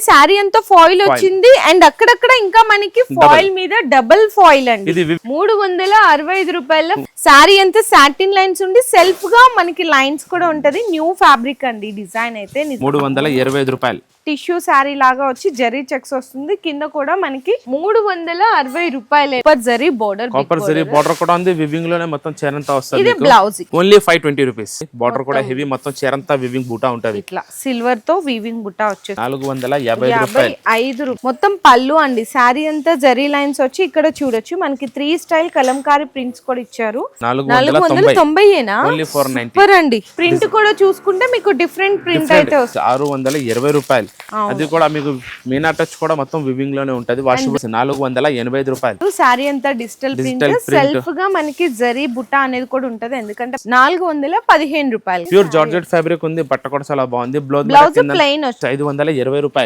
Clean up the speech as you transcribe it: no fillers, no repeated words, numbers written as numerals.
శారీ అంతా ఫాయిల్ వచ్చింది అండ్ అక్కడక్కడ ఇంకా మనకి ఫాయిల్ మీద డబుల్ ఫాయిల్ అండి. 365 రూపాయల శారీ అంతా సాటిన్ లైన్స్ ఉండి సెల్ఫ్ గా మనకి లైన్స్ కూడా ఉంటది. న్యూ ఫ్యాబ్రిక్ అండి. డిజైన్ అయితే 325 రూపాయలు. టిష్యూ శారీ లాగా వచ్చి జరీ చెక్స్ వస్తుంది. కింద కూడా మనకి 360 రూపాయలు zari border. Copper zari border కూడా ఉంది. వివింగ్ లోనే మొత్తం చీరంతా వస్తుంది. ఇది బ్లౌజ్ ఓన్లీ 520 రూపీస్. బోర్డర్ కూడా హెవీ, మొత్తం చీరంతా వివింగ్ బూటా ఉంటది. ఇట్లా సిల్వర్ తో వీవింగ్ బుట్టా వచ్చేసి 455 రూపాయలు. 5 మొత్తం పళ్ళు అండి. శారీ అంతా జరీ లైన్స్ వచ్చి ఇక్కడ చూడొచ్చు మనకి 3 స్టైల్ కలంకారీ ప్రింట్స్ కూడా ఇచ్చారు. 490 ఓన్లీ 490 సూపర్ అండి. ప్రింట్ కూడా చూసుకుంటే మీకు డిఫరెంట్ ప్రింట్ అయితే వస్తుంది. 620 రూపాయలు. అది కూడా మీకు మీనా టచ్ కూడా మొత్తం వివింగ్ లోనే ఉంటది. వాషబుల్ 485 రూపాయలు. శారీ అంతా డిజిటల్ ప్రింట్ సెల్ఫ్ గా మనకి జరీ బుట్టా అనేది కూడా ఉంటది. ఎందుకంటే 415 రూపాయలు. ప్యూర్ జార్జెట్ ఫ్యాబ్రిక్ ఉంది. బట్ట కూడా చాలా బాగుంది. బ్లౌజ్ ప్లెయిన్ వచ్చి 520 రూపాయలు.